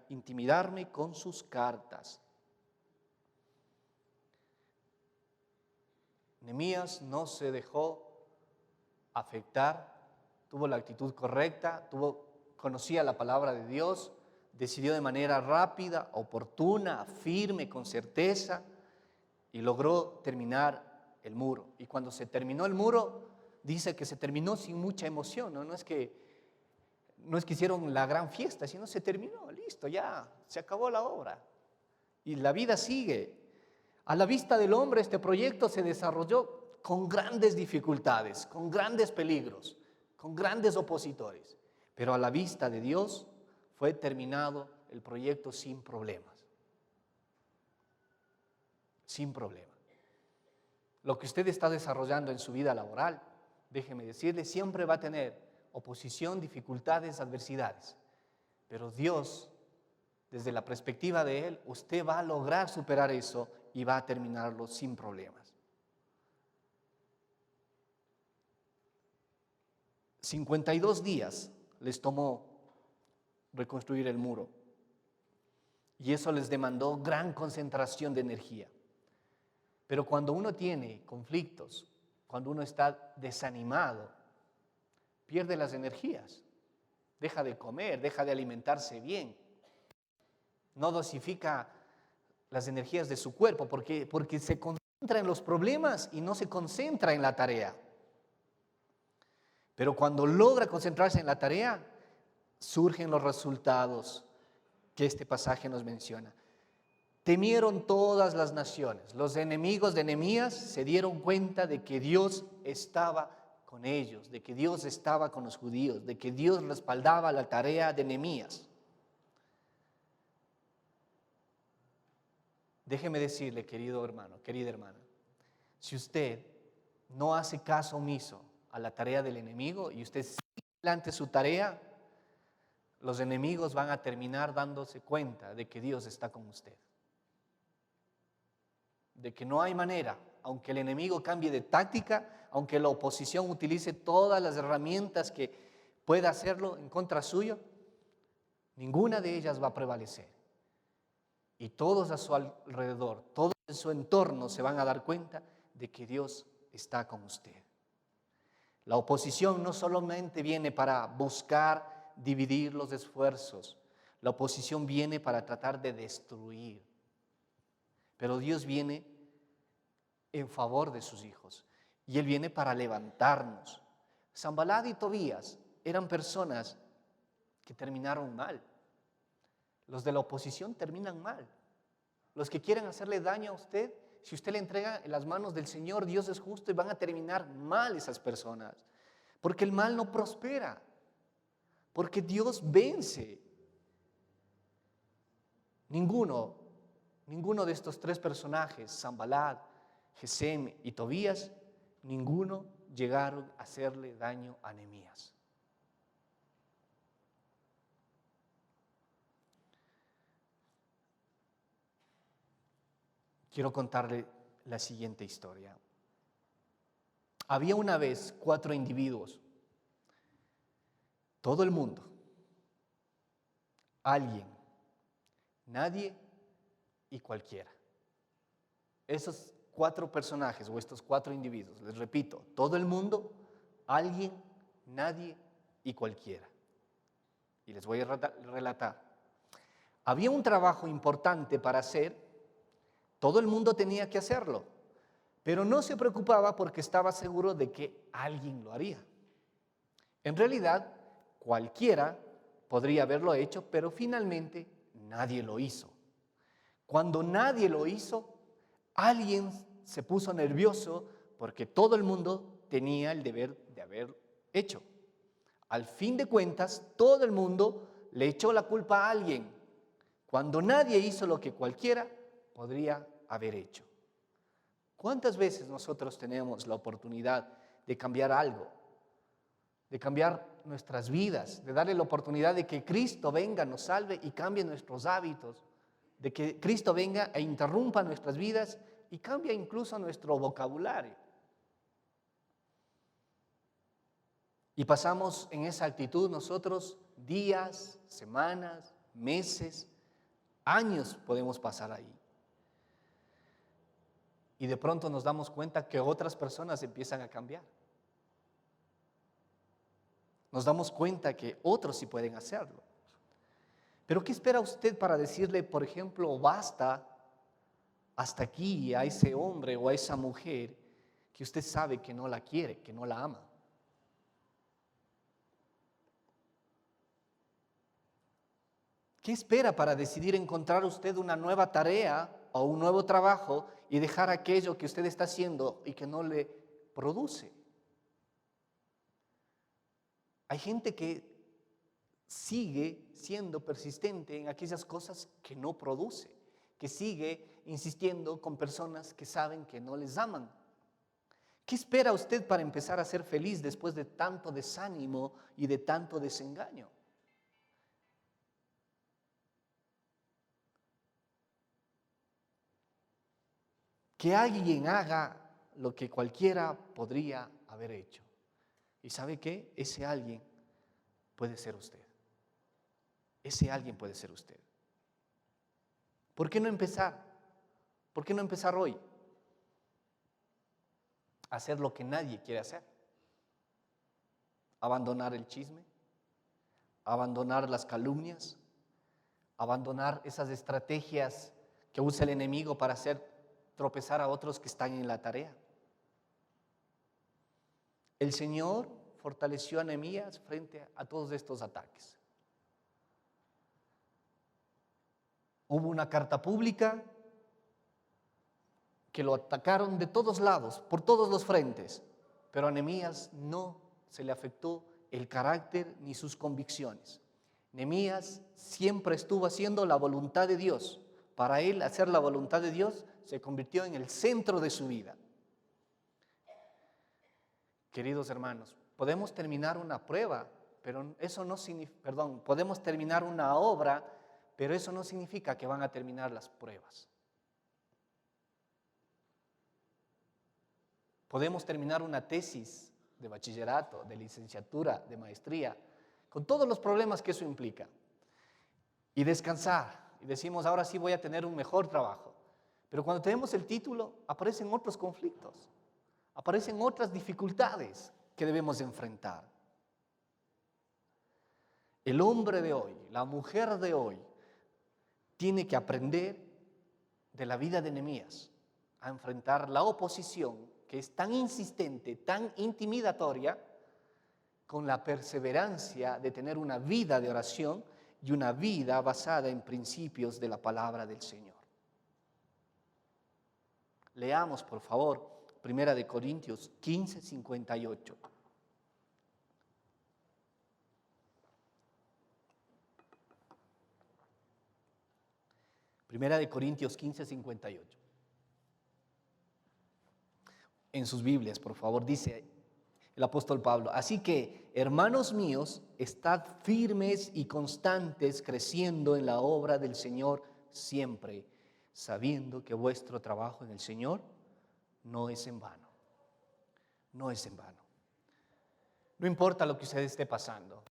intimidarme con sus cartas. Nehemías no se dejó afectar, tuvo la actitud correcta, conocía la palabra de Dios, decidió de manera rápida, oportuna, firme, con certeza, y logró terminar el muro. Y cuando se terminó el muro, dice que se terminó sin mucha emoción, ¿no? No es que hicieron la gran fiesta, sino se terminó, listo, ya, se acabó la obra. Y la vida sigue. A la vista del hombre, este proyecto se desarrolló con grandes dificultades, con grandes peligros, con grandes opositores. Pero a la vista de Dios fue terminado el proyecto sin problemas. Sin problema. Lo que usted está desarrollando en su vida laboral, déjeme decirle, siempre va a tener oposición, dificultades, adversidades. Pero Dios, desde la perspectiva de Él, usted va a lograr superar eso y va a terminarlo sin problemas. 52 días les tomó reconstruir el muro. Y eso les demandó gran concentración de energía. Pero cuando uno tiene conflictos, cuando uno está desanimado, pierde las energías, deja de comer, deja de alimentarse bien, no dosifica las energías de su cuerpo porque se concentra en los problemas y no se concentra en la tarea. Pero cuando logra concentrarse en la tarea, surgen los resultados que este pasaje nos menciona. Temieron todas las naciones. Los enemigos de Nehemías se dieron cuenta de que Dios estaba con ellos, de que Dios estaba con los judíos, de que Dios respaldaba la tarea de Nehemías. Déjeme decirle, querido hermano, querida hermana, si usted no hace caso omiso a la tarea del enemigo y usted sigue adelante su tarea, los enemigos van a terminar dándose cuenta de que Dios está con usted. De que no hay manera, aunque el enemigo cambie de táctica, aunque la oposición utilice todas las herramientas que pueda hacerlo en contra suyo, ninguna de ellas va a prevalecer. Y todos a su alrededor, todos en su entorno se van a dar cuenta de que Dios está con usted. La oposición no solamente viene para buscar dividir los esfuerzos, la oposición viene para tratar de destruir. Pero Dios viene en favor de sus hijos y Él viene para levantarnos. Sanballat y Tobías eran personas que terminaron mal. Los de la oposición terminan mal. Los que quieren hacerle daño a usted, si usted le entrega en las manos del Señor, Dios es justo y van a terminar mal esas personas. Porque el mal no prospera. Porque Dios vence. Ninguno de estos tres personajes, Sanballat, Gesem y Tobías, ninguno llegaron a hacerle daño a Nehemías. Quiero contarle la siguiente historia. Había una vez 4 individuos, todo el mundo, alguien, nadie y cualquiera. Esos 4 personajes o estos 4 individuos, les repito, todo el mundo, alguien, nadie y cualquiera. Y les voy a relatar. Había un trabajo importante para hacer, todo el mundo tenía que hacerlo, pero no se preocupaba porque estaba seguro de que alguien lo haría. En realidad, cualquiera podría haberlo hecho, pero finalmente nadie lo hizo. Cuando nadie lo hizo, alguien se puso nervioso porque todo el mundo tenía el deber de haber hecho. Al fin de cuentas, todo el mundo le echó la culpa a alguien, cuando nadie hizo lo que cualquiera podría haber hecho. ¿Cuántas veces nosotros tenemos la oportunidad de cambiar algo, de cambiar nuestras vidas, de darle la oportunidad de que Cristo venga, nos salve y cambie nuestros hábitos, de que Cristo venga e interrumpa nuestras vidas y cambie incluso nuestro vocabulario? Y pasamos en esa actitud nosotros días, semanas, meses, años podemos pasar ahí. Y de pronto nos damos cuenta que otras personas empiezan a cambiar. Nos damos cuenta que otros sí pueden hacerlo. Pero ¿qué espera usted para decirle, por ejemplo, basta hasta aquí a ese hombre o a esa mujer que usted sabe que no la quiere, que no la ama? ¿Qué espera para decidir encontrar usted una nueva tarea o un nuevo trabajo y dejar aquello que usted está haciendo y que no le produce? Hay gente que sigue siendo persistente en aquellas cosas que no produce, que sigue insistiendo con personas que saben que no les aman. ¿Qué espera usted para empezar a ser feliz después de tanto desánimo y de tanto desengaño? Que alguien haga lo que cualquiera podría haber hecho. ¿Y sabe qué? Ese alguien puede ser usted. Ese alguien puede ser usted. ¿Por qué no empezar? ¿Por qué no empezar hoy? Hacer lo que nadie quiere hacer. Abandonar el chisme, abandonar las calumnias, abandonar esas estrategias que usa el enemigo para hacer tropezar a otros que están en la tarea. El Señor fortaleció a Nehemías frente a todos estos ataques. Hubo una carta pública que lo atacaron de todos lados, por todos los frentes, pero a Nehemías no se le afectó el carácter ni sus convicciones. Nehemías siempre estuvo haciendo la voluntad de Dios. Para él, hacer la voluntad de Dios se convirtió en el centro de su vida. Queridos hermanos, podemos terminar una prueba, pero eso no significa, podemos terminar una obra, pero eso no significa que van a terminar las pruebas. Podemos terminar una tesis de bachillerato, de licenciatura, de maestría, con todos los problemas que eso implica, y descansar, y decimos, ahora sí voy a tener un mejor trabajo. Pero cuando tenemos el título, aparecen otros conflictos, aparecen otras dificultades que debemos enfrentar. El hombre de hoy, la mujer de hoy, tiene que aprender de la vida de Nehemías a enfrentar la oposición que es tan insistente, tan intimidatoria, con la perseverancia de tener una vida de oración y una vida basada en principios de la palabra del Señor. Leamos, por favor, 1 Corintios 15, 58. Primera de Corintios 15, 58. En sus Biblias, por favor, dice el apóstol Pablo: así que, hermanos míos, estad firmes y constantes, creciendo en la obra del Señor siempre, sabiendo que vuestro trabajo en el Señor no es en vano. No es en vano. No importa lo que usted esté pasando,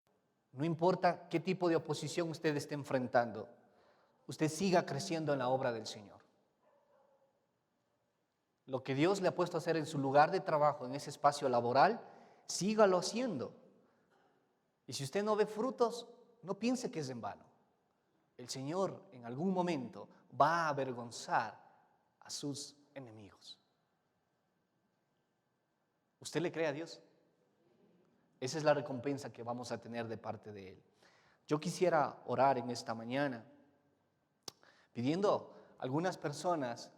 no importa qué tipo de oposición usted esté enfrentando, usted siga creciendo en la obra del Señor. Lo que Dios le ha puesto a hacer en su lugar de trabajo, en ese espacio laboral, sígalo haciendo. Y si usted no ve frutos, no piense que es en vano. El Señor en algún momento va a avergonzar a sus enemigos. ¿Usted le cree a Dios? Esa es la recompensa que vamos a tener de parte de Él. Yo quisiera orar en esta mañana, pidiendo a algunas personas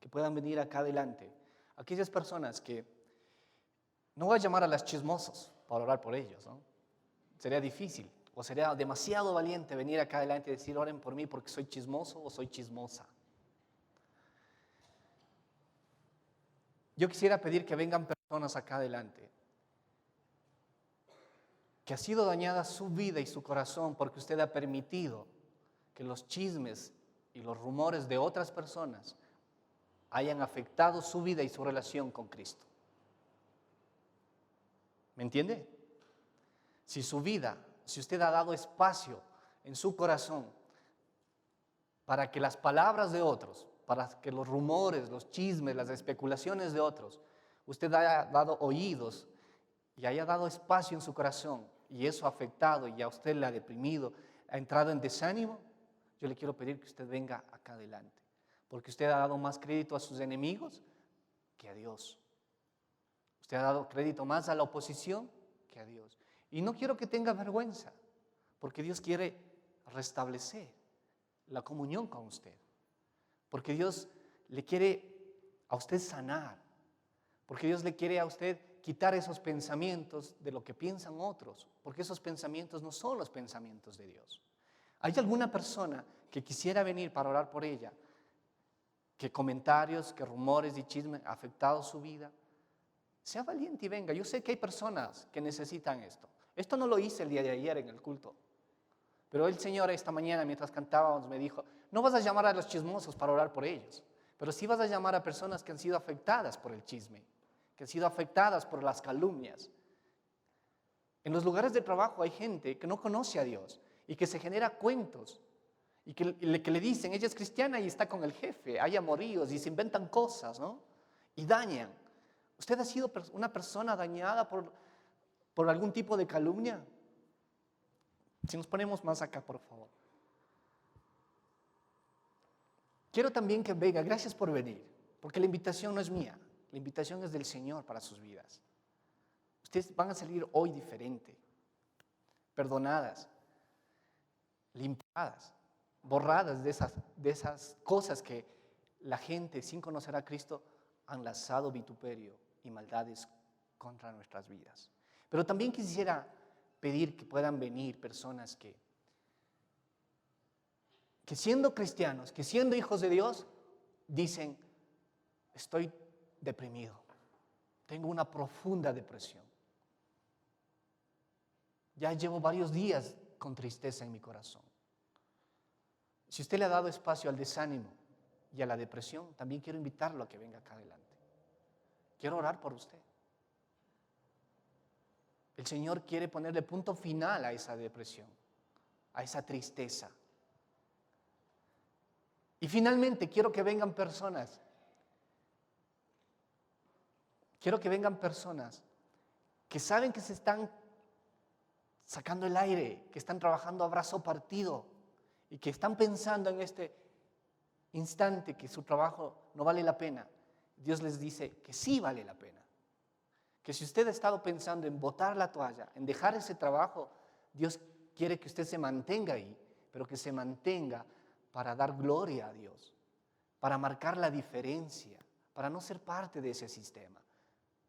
que puedan venir acá adelante, aquellas personas que, no voy a llamar a las chismosas para orar por ellos, ¿no? Sería difícil o sería demasiado valiente venir acá adelante y decir, oren por mí porque soy chismoso o soy chismosa. Yo quisiera pedir que vengan personas acá adelante que ha sido dañada su vida y su corazón porque usted ha permitido que los chismes y los rumores de otras personas hayan afectado su vida y su relación con Cristo. ¿Me entiende? Si su vida, si usted ha dado espacio en su corazón para que las palabras de otros, para que los rumores, los chismes, las especulaciones de otros, usted haya dado oídos y haya dado espacio en su corazón y eso ha afectado y a usted le ha deprimido, ha entrado en desánimo, yo le quiero pedir que usted venga acá adelante, porque usted ha dado más crédito a sus enemigos que a Dios. Usted ha dado crédito más a la oposición que a Dios. Y no quiero que tenga vergüenza, porque Dios quiere restablecer la comunión con usted. Porque Dios le quiere a usted sanar. Porque Dios le quiere a usted quitar esos pensamientos de lo que piensan otros. Porque esos pensamientos no son los pensamientos de Dios. ¿Hay alguna persona que quisiera venir para orar por ella? Que comentarios, que rumores y chismes han afectado su vida. Sea valiente y venga. Yo sé que hay personas que necesitan esto. Esto no lo hice el día de ayer en el culto. Pero el Señor esta mañana mientras cantábamos me dijo, no vas a llamar a los chismosos para orar por ellos, pero sí vas a llamar a personas que han sido afectadas por el chisme, que han sido afectadas por las calumnias. En los lugares de trabajo hay gente que no conoce a Dios y que se genera cuentos y que le dicen, ella es cristiana y está con el jefe, hay amoríos y se inventan cosas, ¿no? Y dañan. ¿Usted ha sido una persona dañada por algún tipo de calumnia? Si nos ponemos más acá, por favor. Quiero también que venga, gracias por venir, porque la invitación no es mía, la invitación es del Señor para sus vidas. Ustedes van a salir hoy diferente, perdonadas, limpiadas, borradas de esas cosas que la gente sin conocer a Cristo han lanzado vituperio y maldades contra nuestras vidas. Pero también quisiera pedir que puedan venir personas que siendo cristianos, que siendo hijos de Dios, dicen, estoy deprimido, tengo una profunda depresión. Ya llevo varios días con tristeza en mi corazón. Si usted le ha dado espacio al desánimo y a la depresión, también quiero invitarlo a que venga acá adelante. Quiero orar por usted. El Señor quiere ponerle punto final a esa depresión, a esa tristeza. Y finalmente quiero que vengan personas. Quiero que vengan personas que saben que se están sacando el aire, que están trabajando a brazo partido y que están pensando en este instante que su trabajo no vale la pena. Dios les dice que sí vale la pena. Que si usted ha estado pensando en botar la toalla, en dejar ese trabajo, Dios quiere que usted se mantenga ahí, pero que se mantenga para dar gloria a Dios, para marcar la diferencia, para no ser parte de ese sistema,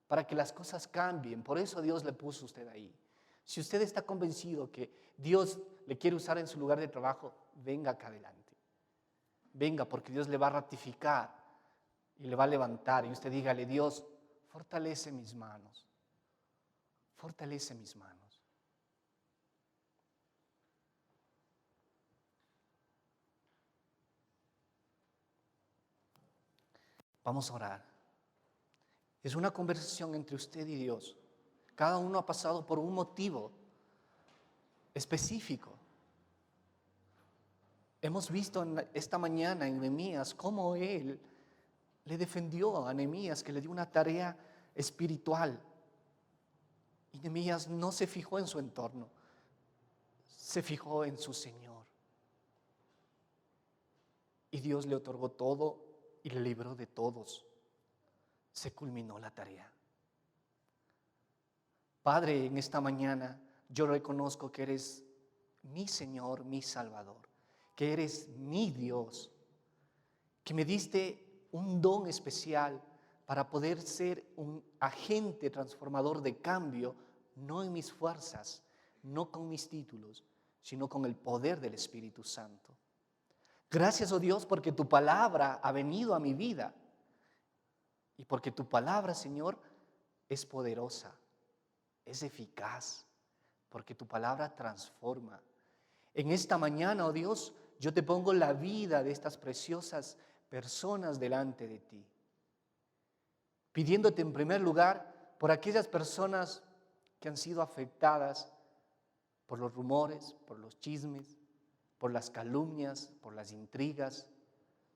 para que las cosas cambien. Por eso Dios le puso a usted ahí. Si usted está convencido que Dios le quiere usar en su lugar de trabajo, venga acá adelante. Venga, porque Dios le va a ratificar y le va a levantar. Y usted dígale, Dios, fortalece mis manos. Fortalece mis manos. Vamos a orar. Es una conversación entre usted y Dios. Cada uno ha pasado por un motivo específico. Hemos visto esta mañana en Nehemías cómo él le defendió a Nehemías, que le dio una tarea espiritual. Y Nehemías no se fijó en su entorno, se fijó en su Señor. Y Dios le otorgó todo y le libró de todos. Se culminó la tarea. Padre, en esta mañana yo reconozco que eres mi Señor, mi Salvador, que eres mi Dios, que me diste un don especial para poder ser un agente transformador de cambio, no en mis fuerzas, no con mis títulos, sino con el poder del Espíritu Santo. Gracias, oh Dios, porque tu palabra ha venido a mi vida y porque tu palabra, Señor, es poderosa, es eficaz, porque tu palabra transforma. En esta mañana, oh Dios, yo te pongo la vida de estas preciosas personas delante de ti, pidiéndote en primer lugar por aquellas personas que han sido afectadas por los rumores, por los chismes, por las calumnias, por las intrigas,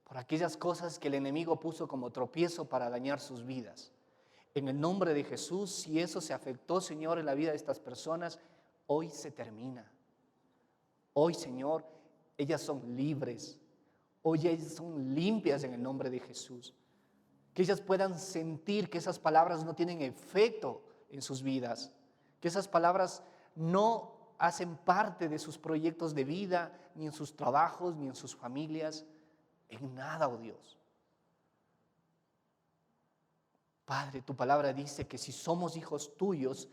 por aquellas cosas que el enemigo puso como tropiezo para dañar sus vidas. En el nombre de Jesús, si eso se afectó, Señor, en la vida de estas personas, hoy se termina. Hoy, Señor, ellas son libres. Hoy ellas son limpias en el nombre de Jesús. Que ellas puedan sentir que esas palabras no tienen efecto en sus vidas. Que esas palabras no hacen parte de sus proyectos de vida, ni en sus trabajos, ni en sus familias, en nada, oh Dios. Padre, tu palabra dice que si somos hijos tuyos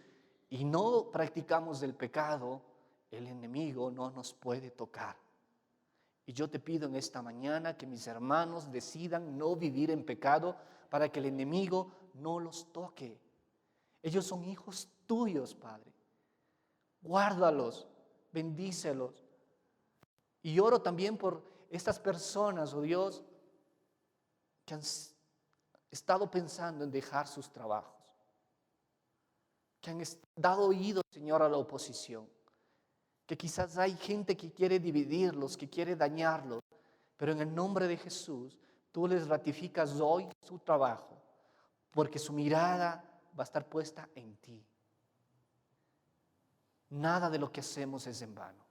y no practicamos el pecado, el enemigo no nos puede tocar. Y yo te pido en esta mañana que mis hermanos decidan no vivir en pecado para que el enemigo no los toque. Ellos son hijos tuyos, Padre. Guárdalos, bendícelos. Y oro también por estas personas, oh Dios, que han estado pensando en dejar sus trabajos, que han dado oído, Señor, a la oposición, que quizás hay gente que quiere dividirlos, que quiere dañarlos, pero en el nombre de Jesús, tú les ratificas hoy su trabajo, porque su mirada va a estar puesta en ti. Nada de lo que hacemos es en vano.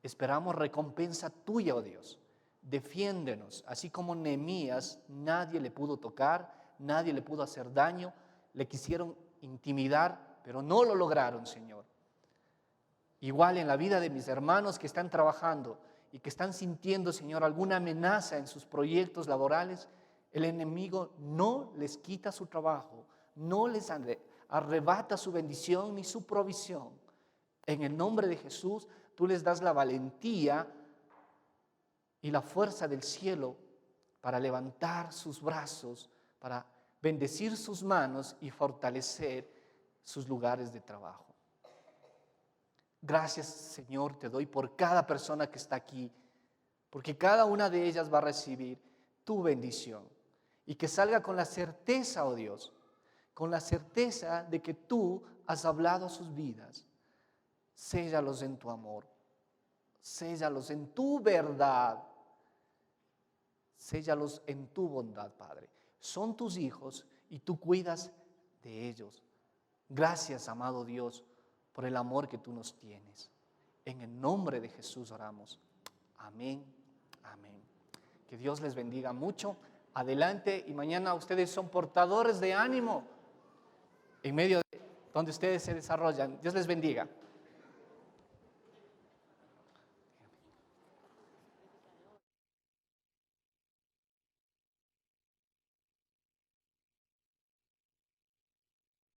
Esperamos recompensa tuya, oh Dios. Defiéndenos, así como Nehemías, nadie le pudo tocar, nadie le pudo hacer daño, le quisieron intimidar, pero no lo lograron, Señor. Igual en la vida de mis hermanos que están trabajando y que están sintiendo, Señor, alguna amenaza en sus proyectos laborales, el enemigo no les quita su trabajo, no les arrebata su bendición ni su provisión. En el nombre de Jesús, tú les das la valentía y la fuerza del cielo para levantar sus brazos, para bendecir sus manos y fortalecer sus lugares de trabajo. Gracias, Señor, te doy por cada persona que está aquí, porque cada una de ellas va a recibir tu bendición y que salga con la certeza, oh Dios, con la certeza de que tú has hablado a sus vidas. Séllalos en tu amor, séllalos en tu verdad, séllalos en tu bondad, Padre. Son tus hijos y tú cuidas de ellos. Gracias, amado Dios, por el amor que tú nos tienes. En el nombre de Jesús oramos. Amén, amén. Que Dios les bendiga mucho. Adelante, y mañana ustedes son portadores de ánimo en medio de donde ustedes se desarrollan. Dios les bendiga.